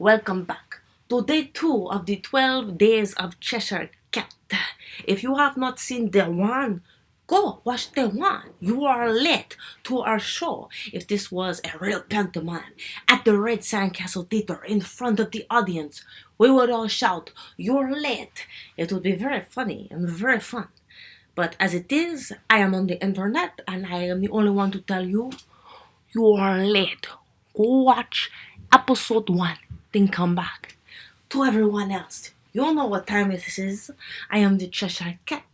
Welcome back to day 2 of the 12 Days of Cheshire Cat. If you have not seen day 1, go watch day 1. You are late to our show. If this was a real pantomime at the Red Sandcastle Theatre in front of the audience, we would all shout, "You're late." It would be very funny and very fun. But as it is, I am on the internet and I am the only one to tell you, you are late. Go watch episode 1, then come back. To everyone else, you know what time it is. I am the Cheshire Cat.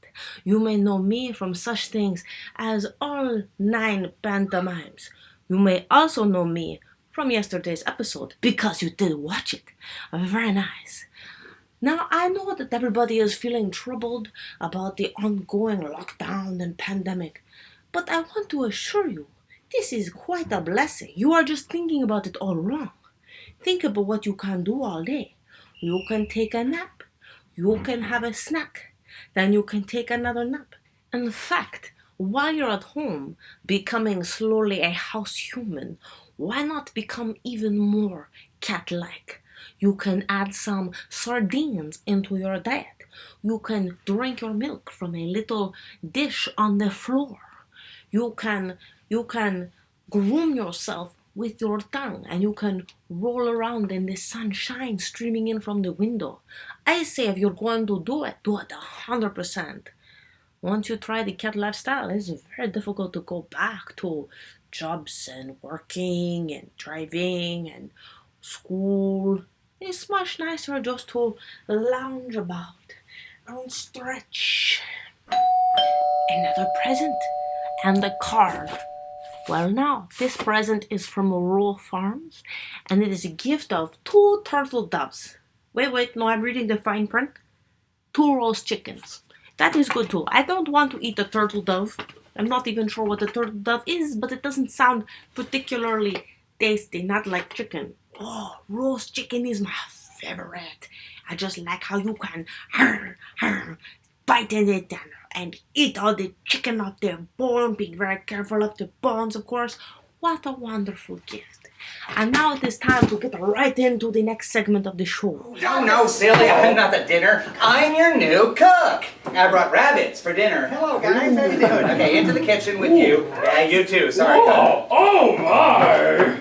You may know me from such things as all 9 pantomimes. You may also know me from yesterday's episode because you did watch it. Very nice. Now, I know that everybody is feeling troubled about the ongoing lockdown and pandemic, but I want to assure you, this is quite a blessing. You are just thinking about it all wrong. Think about what you can do all day. You can take a nap. You can have a snack. Then you can take another nap. In fact, while you're at home, becoming slowly a house human, why not become even more cat-like? You can add some sardines into your diet. You can drink your milk from a little dish on the floor. You can groom yourself with your tongue, and you can roll around in the sunshine streaming in from the window. I say if you're going to do it 100%. Once you try the cat lifestyle, it's very difficult to go back to jobs and working and driving and school. It's much nicer just to lounge about and stretch. Another present and a card. Well, now, this present is from Rural Farms, and it is a gift of 2 turtle doves. Wait, no, I'm reading the fine print. 2 roast chickens. That is good too. I don't want to eat a turtle dove. I'm not even sure what a turtle dove is, but it doesn't sound particularly tasty, not like chicken. Oh, roast chicken is my favorite. I just like how you can bite in it and eat all the chicken off the bone, being very careful of the bones, of course. What a wonderful gift. And now it is time to get right into the next segment of the show. No, silly, I'm not the dinner. I'm your new cook. I brought rabbits for dinner. Hello, guys, how you doing? Okay, into the kitchen with you. Yeah, you too, sorry. Oh my!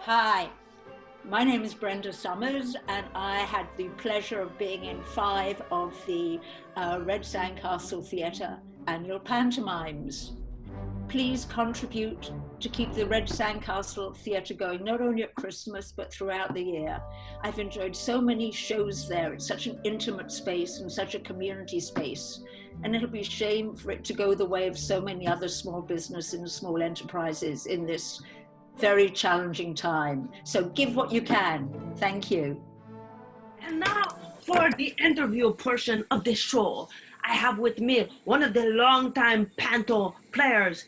Hi, my name is Brenda Summers, and I had the pleasure of being in 5 of the Red Sandcastle Theatre annual pantomimes. Please contribute to keep the Red Sandcastle Theatre going, not only at Christmas, but throughout the year. I've enjoyed so many shows there. It's such an intimate space and such a community space. And it'll be a shame for it to go the way of so many other small business and small enterprises in this very challenging time. So give what you can. Thank you. And now for the interview portion of the show, I have with me one of the longtime panto players.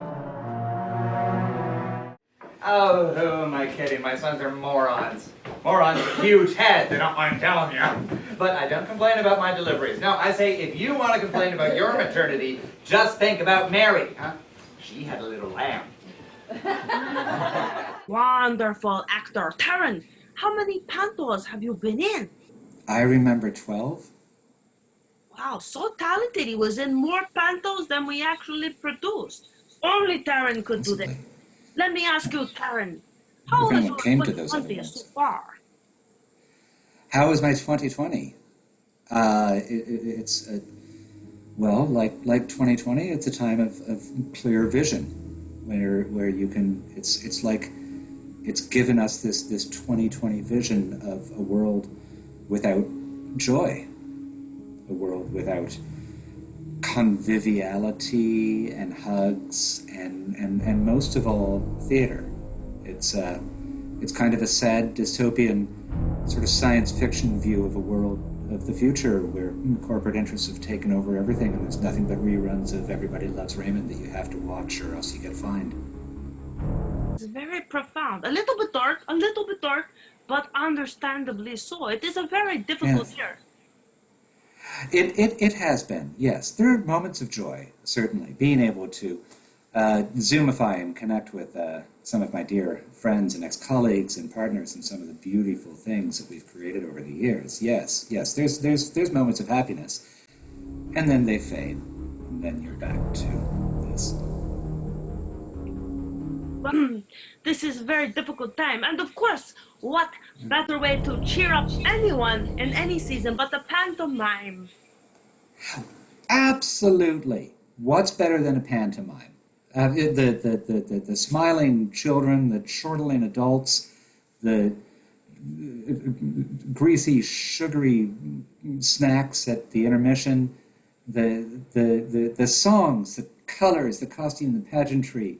Oh, who am I kidding? My sons are morons. Morons with huge heads, they don't mind telling you. But I don't complain about my deliveries. No, I say if you want to complain about your maternity, just think about Mary. Huh? She had a little lamb. Wonderful actor. Taran, how many pantos have you been in? I remember 12. Wow, so talented. He was in more pantos than we actually produced. Only Taran could do that. Possibly. Let me ask you, Taran, how If was anyone your came to those 2020 events. so far? How was my 2020? It's well, like 2020. It's a time of clear vision, where you can. It's like it's given us this 2020 vision of a world without joy, a world without conviviality and hugs and most of all theater. It's kind of a sad dystopian sort of science fiction view of a world of the future where corporate interests have taken over everything and there's nothing but reruns of Everybody Loves Raymond that you have to watch or else you get fined. It's very profound. A little bit dark, but understandably so. It is a very difficult year. It has been, yes. There are moments of joy, certainly. Being able to Zoomify and connect with some of my dear friends and ex-colleagues and partners and some of the beautiful things that we've created over the years. Yes, there's moments of happiness. And then they fade. And then you're back to this. This is a very difficult time. And of course, what better way to cheer up anyone in any season but the pantomime? Absolutely. What's better than a pantomime? The smiling children, the chortling adults, the greasy, sugary snacks at the intermission, the songs, the colors, the costume, the pageantry,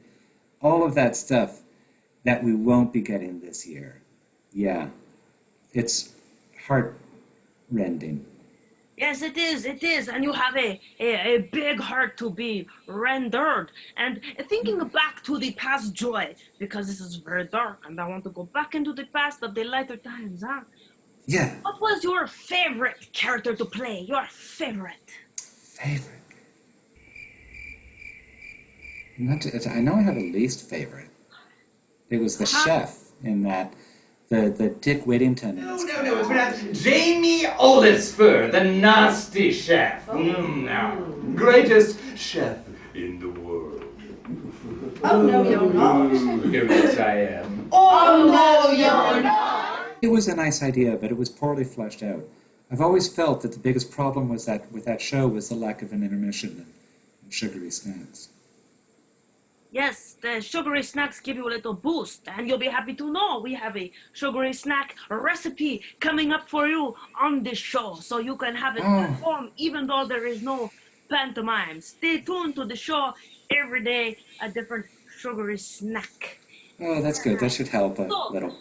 all of that stuff that we won't be getting this year. Yeah, it's heart-rending. Yes, it is, and you have a big heart to be rendered. And thinking back to the past joy, because this is very dark, and I want to go back into the past of the lighter times, huh? Yeah. What was your favorite character to play? Your favorite? Favorite? I know I have a least favorite. It was the chef in that, the Dick Whittington. No, it's pronounced Jamie Olisfer, the nasty chef. No. Greatest chef in the world. Oh, no, you're not. Yes, I am. Oh, no, you're not. It was a nice idea, but it was poorly fleshed out. I've always felt that the biggest problem was that with that show was the lack of an intermission and sugary snacks. Yes, the sugary snacks give you a little boost, and you'll be happy to know we have a sugary snack recipe coming up for you on this show, so you can have it at home, even though there is no pantomime. Stay tuned to the show every day, a different sugary snack. Oh, that's good. That should help a little.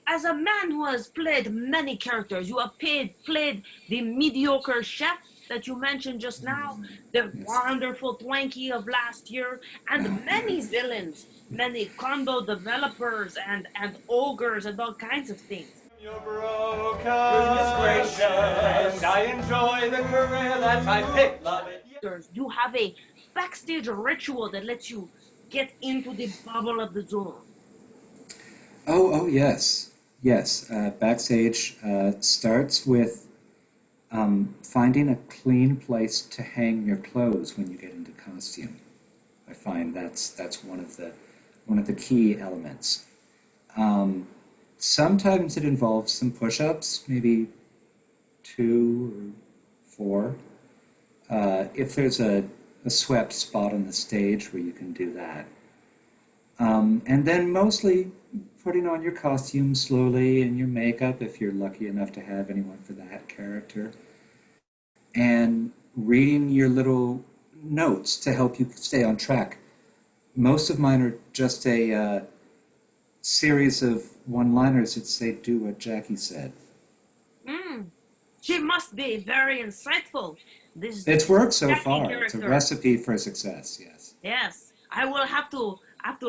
As a man who has played many characters, you have played the mediocre chef that you mentioned just now, the wonderful Twanky of last year, and many villains, many condo developers and ogres and all kinds of things. You're broken. Goodness gracious, I enjoy the career that I picked, love it. You have a backstage ritual that lets you get into the bubble of the zone. Oh, yes. Yes, backstage starts with finding a clean place to hang your clothes when you get into costume. I find that's one of the key elements. Sometimes it involves some push-ups, maybe 2 or 4. If there's a swept spot on the stage where you can do that. And then mostly putting on your costume slowly and your makeup, if you're lucky enough to have anyone for that character. And reading your little notes to help you stay on track. Most of mine are just a series of one-liners that say, do what Jackie said. She must be very insightful. It's worked so Jackie far. character. It's a recipe for success, yes. Yes, I will have to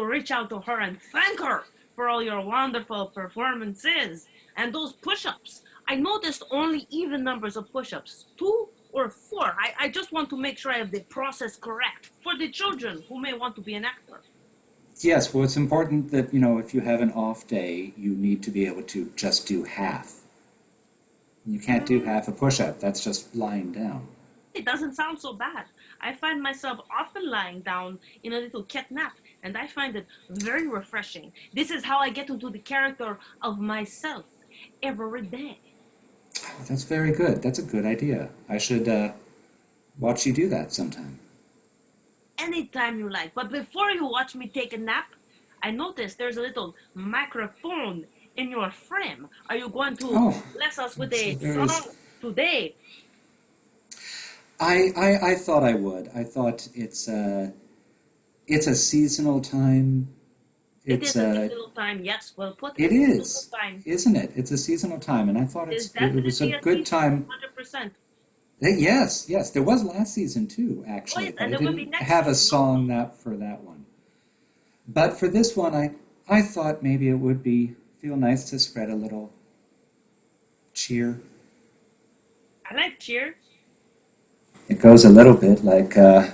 reach out to her and thank her for all your wonderful performances and those push-ups. I noticed only even numbers of push-ups, 2 or 4. I just want to make sure I have the process correct for the children who may want to be an actor. Yes, well, it's important that, if you have an off day, you need to be able to just do half. You can't do half a push-up. That's just lying down. It doesn't sound so bad. I find myself often lying down in a little cat nap, and I find it very refreshing. This is how I get into the character of myself every day. Oh, that's very good. That's a good idea. I should watch you do that sometime. Anytime you like. But before you watch me take a nap, I noticed there's a little microphone in your frame. Are you going to bless us with a song today? I thought I would. I thought it's a seasonal time. It is a seasonal time, yes. Well put. It is, isn't it? It's a seasonal time, and I thought it was a good time. 100%. Yes. There was last season too, actually. And I there will be didn't next have a season. song for that one. But for this one, I thought maybe it would feel nice to spread a little cheer. I like cheer. It goes a little bit like, oh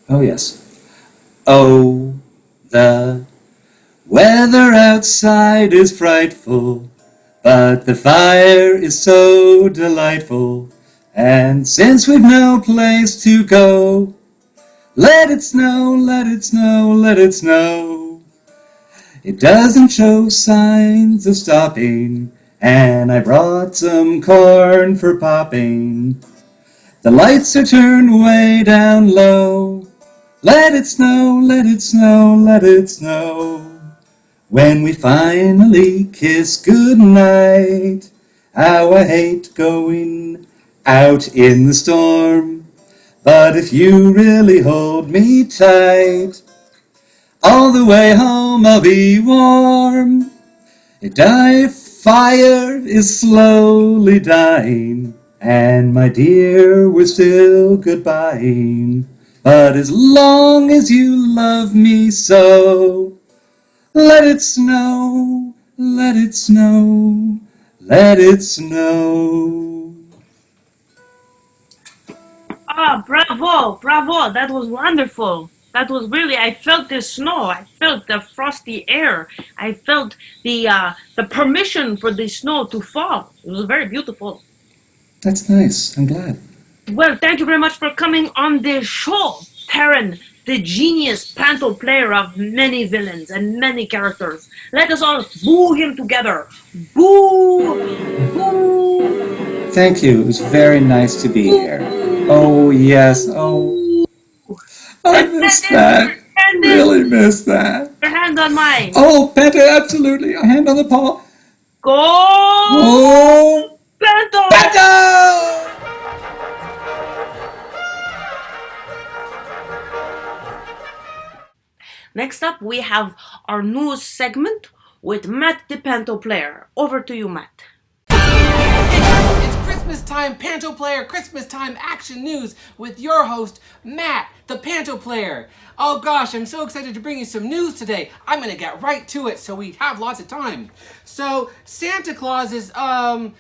yes. Oh, the weather outside is frightful, but the fire is so delightful. And since we've no place to go, let it snow, let it snow, let it snow. It doesn't show signs of stopping, and I brought some corn for popping. The lights are turned way down low. Let it snow, let it snow, let it snow. When we finally kiss goodnight, how I hate going out in the storm. But if you really hold me tight, all the way home I'll be warm. A fire is slowly dying, and my dear, we're still goodbying. But as long as you love me so, let it snow, let it snow, let it snow. Ah, bravo, bravo. That was wonderful. That was really, I felt the snow. I felt the frosty air. I felt the permission for the snow to fall. It was very beautiful. That's nice. I'm glad. Well, thank you very much for coming on the show, Taran, the genius panto player of many villains and many characters. Let us all boo him together. Boo! Boo! Thank you. It was very nice to be here. Oh, yes. Oh, I missed that. Really missed that. Your hand on mine. Oh, Penta, absolutely. A hand on the paw. Go! Oh, Panto! Penta! Next up, we have our news segment with Matt, the panto player. Over to you, Matt. It's Christmas time panto player, Christmas time action news with your host, Matt, the panto player. Oh gosh, I'm so excited to bring you some news today. I'm gonna get right to it so we have lots of time. So, Santa Claus is, guys,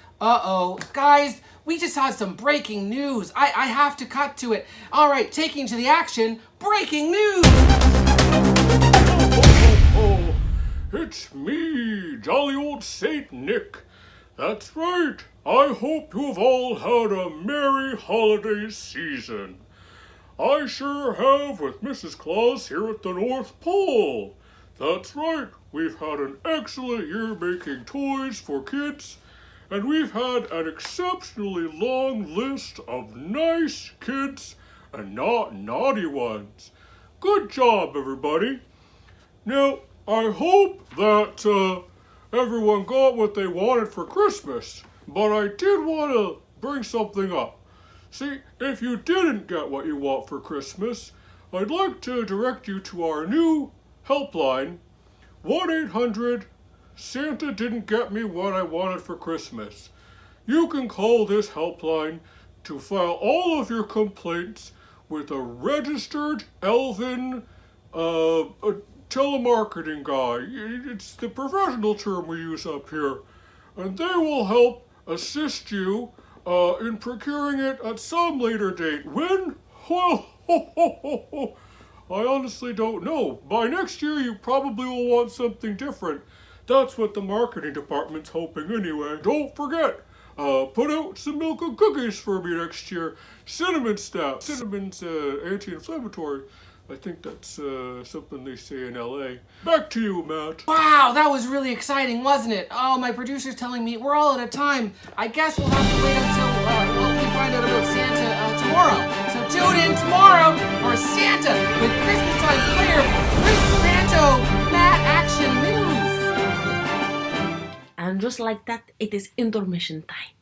we just had some breaking news. I have to cut to it. All right, taking to the action, breaking news. Oh, it's me, jolly old Saint Nick. That's right. I hope you've all had a merry holiday season. I sure have with Mrs. Claus here at the North Pole. That's right. We've had an excellent year making toys for kids, and we've had an exceptionally long list of nice kids and not naughty ones. Good job, everybody. Now, I hope that everyone got what they wanted for Christmas, but I did want to bring something up. See, if you didn't get what you want for Christmas, I'd like to direct you to our new helpline, 1-800 Santa Didn't Get Me What I Wanted for Christmas. You can call this helpline to file all of your complaints with a registered elven telemarketing guy. It's the professional term we use up here. And they will help assist you in procuring it at some later date. When? Well, I honestly don't know. By next year, you probably will want something different. That's what the marketing department's hoping anyway. Don't forget, put out some milk and cookies for me next year. Cinnamon snaps. Cinnamon's anti-inflammatory. I think that's something they say in LA. Back to you, Matt. Wow, that was really exciting, wasn't it? Oh, my producer's telling me we're all out of time. I guess we'll have to wait until we find out about Santa tomorrow. So tune in tomorrow for Santa with Christmas time player Chris Panto Matt Action News. And just like that, it is intermission time.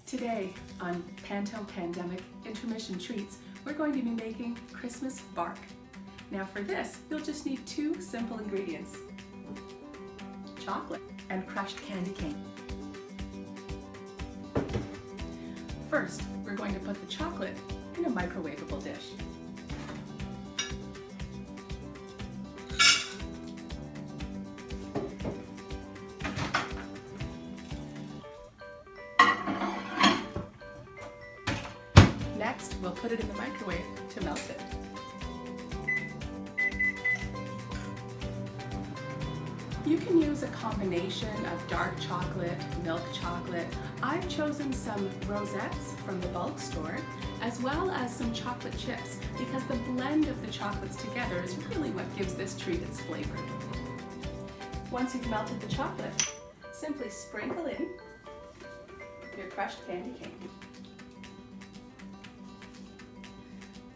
Today on Panto Pandemic Intermission Treats, we're going to be making Christmas bark. Now for this, you'll just need 2 simple ingredients: chocolate and crushed candy cane. First, we're going to put the chocolate in a microwavable dish. put it in the microwave to melt it. You can use a combination of dark chocolate, milk chocolate. I've chosen some rosettes from the bulk store, as well as some chocolate chips, because the blend of the chocolates together is really what gives this treat its flavor. Once you've melted the chocolate, simply sprinkle in your crushed candy cane.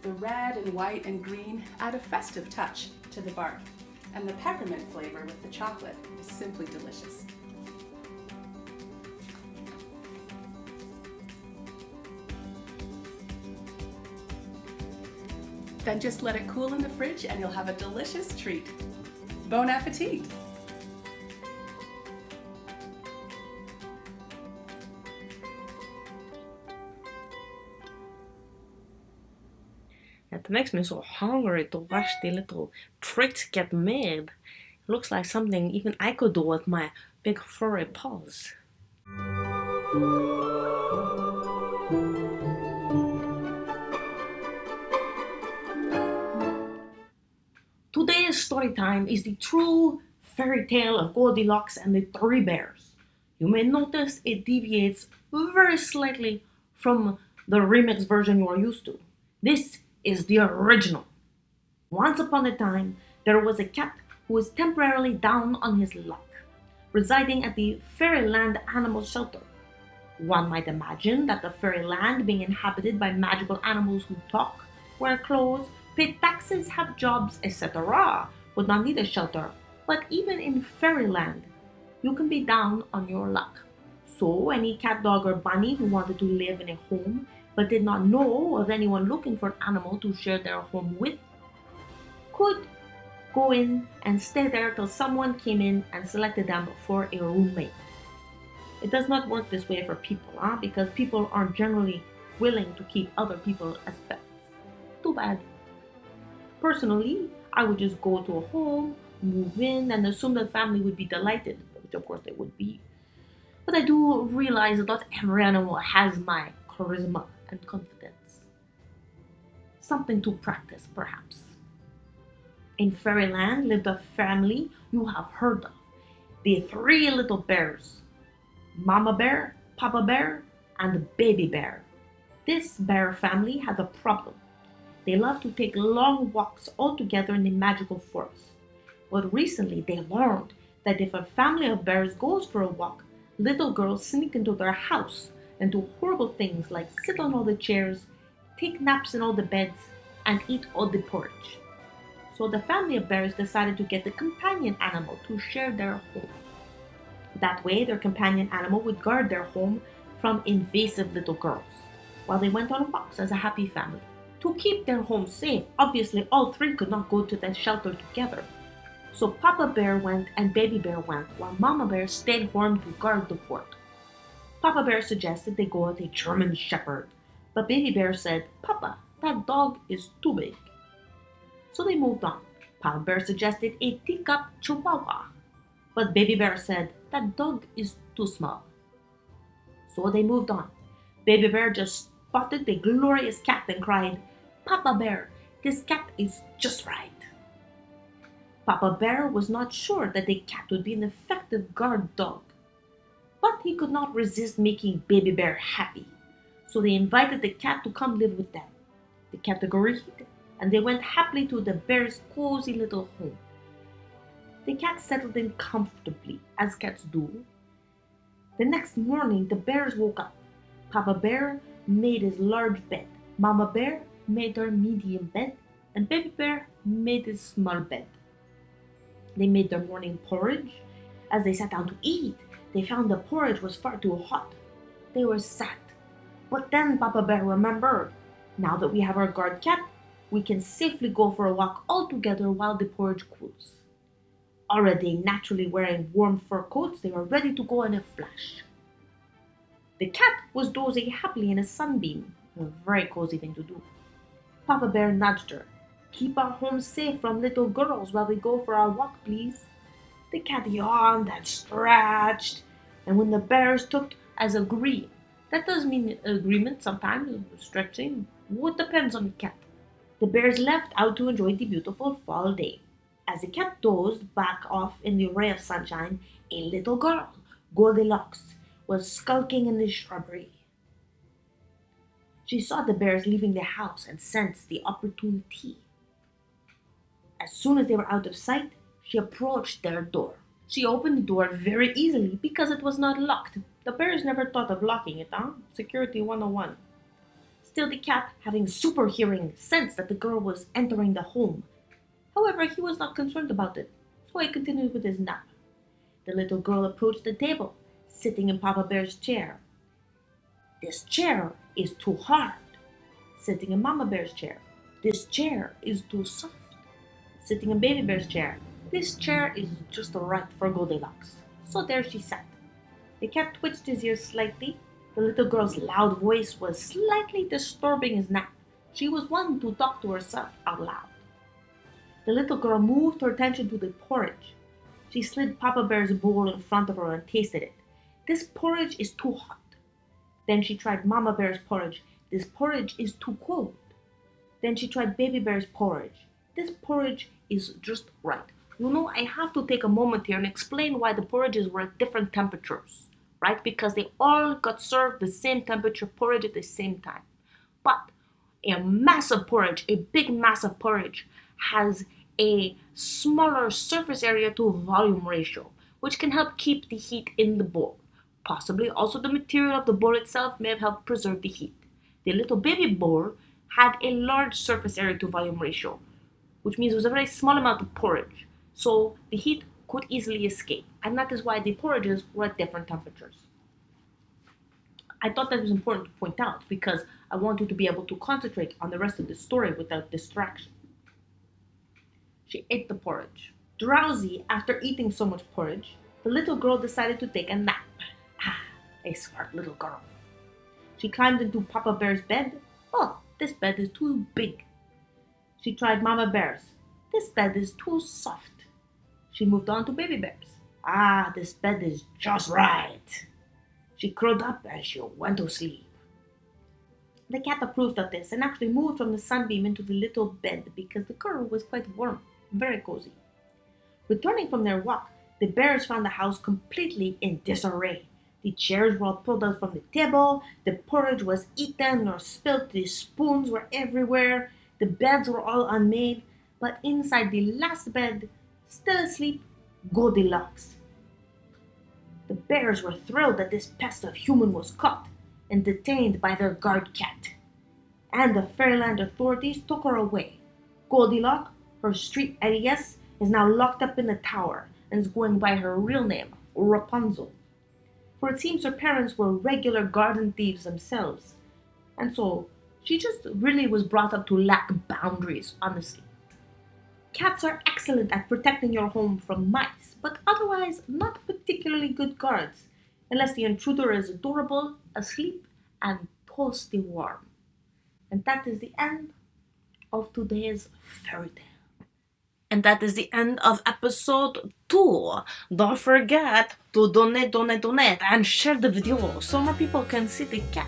The red and white and green add a festive touch to the bark, and the peppermint flavor with the chocolate is simply delicious. Then just let it cool in the fridge and you'll have a delicious treat. Bon appetit! It makes me so hungry to watch the little tricks get made. It looks like something even I could do with my big furry paws. Today's story time is the true fairy tale of Goldilocks and the Three Bears. You may notice it deviates very slightly from the remix version you are used to. This is the original. Once upon a time, there was a cat who was temporarily down on his luck, residing at the Fairyland Animal Shelter. One might imagine that the fairyland, being inhabited by magical animals who talk, wear clothes, pay taxes, have jobs, etc., would not need a shelter. But even in fairyland, you can be down on your luck. So any cat, dog, or bunny who wanted to live in a home but did not know of anyone looking for an animal to share their home with could go in and stay there till someone came in and selected them for a roommate. It does not work this way for people, because people aren't generally willing to keep other people as pets. Too bad. Personally, I would just go to a home, move in, and assume the family would be delighted, which of course they would be. But I do realize that not every animal has my charisma and confidence. Something to practice, perhaps. In fairyland lived a family you have heard of. The three little bears. Mama Bear, Papa Bear, and Baby Bear. This bear family had a problem. They loved to take long walks all together in the magical forest. But recently they learned that if a family of bears goes for a walk, little girls sneak into their house and do horrible things like sit on all the chairs, take naps in all the beds, and eat all the porridge. So the family of bears decided to get a companion animal to share their home. That way their companion animal would guard their home from invasive little girls, while they went on walks as a happy family. To keep their home safe, obviously all three could not go to the shelter together. So Papa Bear went and Baby Bear went, while Mama Bear stayed home to guard the fort. Papa Bear suggested they go with a German Shepherd, but Baby Bear said, "Papa, that dog is too big." So they moved on. Papa Bear suggested a teacup Chihuahua, but Baby Bear said, "That dog is too small." So they moved on. Baby Bear just spotted the glorious cat and cried, "Papa Bear, this cat is just right." Papa Bear was not sure that the cat would be an effective guard dog, but he could not resist making Baby Bear happy. So they invited the cat to come live with them. The cat agreed, and they went happily to the bear's cozy little home. The cat settled in comfortably, as cats do. The next morning, the bears woke up. Papa Bear made his large bed. Mama Bear made her medium bed, and Baby Bear made his small bed. They made their morning porridge. As they sat down to eat, they found the porridge was far too hot. They were sad. But then Papa Bear remembered, now that we have our guard cat, we can safely go for a walk all together while the porridge cools. Already naturally wearing warm fur coats, they were ready to go in a flash. The cat was dozing happily in a sunbeam, a very cozy thing to do. Papa Bear nudged her. "Keep our home safe from little girls while we go for our walk, please." The cat yawned and stretched, and when the bears took as agreed, That does mean agreement sometimes, stretching. What depends on the cat. The bears left out to enjoy the beautiful fall day. As the cat dozed back off in the ray of sunshine, a little girl, Goldilocks, was skulking in the shrubbery. She saw the bears leaving the house and sensed the opportunity. As soon as they were out of sight, she approached their door. She opened the door very easily because it was not locked. The bears never thought of locking it, huh? Security 101. Still, the cat, having super hearing, sensed that the girl was entering the home. However, he was not concerned about it, so he continued with his nap. The little girl approached the table, sitting in Papa Bear's chair. This chair is too hard. Sitting in Mama Bear's chair. This chair is too soft. Sitting in Baby Bear's chair. This chair is just right for Goldilocks. So there she sat. The cat twitched his ears slightly. The little girl's loud voice was slightly disturbing his nap. She was one to talk to herself out loud. The little girl moved her attention to the porridge. She slid Papa Bear's bowl in front of her and tasted it. This porridge is too hot. Then she tried Mama Bear's porridge. This porridge is too cold. Then she tried Baby Bear's porridge. This porridge is just right. You know, I have to take a moment here and explain why the porridges were at different temperatures, right? Because they all got served the same temperature porridge at the same time. But a massive porridge, a big massive porridge, has a smaller surface area to volume ratio, which can help keep the heat in the bowl. Possibly also the material of the bowl itself may have helped preserve the heat. The little baby bowl had a large surface area to volume ratio, which means it was a very small amount of porridge. So the heat could easily escape, and that is why the porridges were at different temperatures. I thought that was important to point out because I want you to be able to concentrate on the rest of the story without distraction. She ate the porridge. Drowsy after eating so much porridge, the little girl decided to take a nap. A smart little girl. She climbed into Papa Bear's bed. Oh, this bed is too big. She tried Mama Bear's. This bed is too soft. She moved on to Baby Bear's. This bed is just right. She curled up and she went to sleep. The cat approved of this and actually moved from the sunbeam into the little bed because the girl was quite warm, very cozy. Returning from their walk, the bears found the house completely in disarray. The chairs were all pulled out from the table, the porridge was eaten or spilt, the spoons were everywhere, the beds were all unmade, but inside the last bed, still asleep, Goldilocks. The bears were thrilled that this pest of human was caught and detained by their guard cat. And the Fairyland authorities took her away. Goldilocks, her street alias, is now locked up in a tower and is going by her real name, Rapunzel. For it seems her parents were regular garden thieves themselves. And so she just really was brought up to lack boundaries, honestly. Cats are excellent at protecting your home from mice, but otherwise not particularly good guards, unless the intruder is adorable, asleep, and toasty warm. And that is the end of today's fairy tale. And that is the end of episode 2. Don't forget to donate, and share the video so more people can see the cat.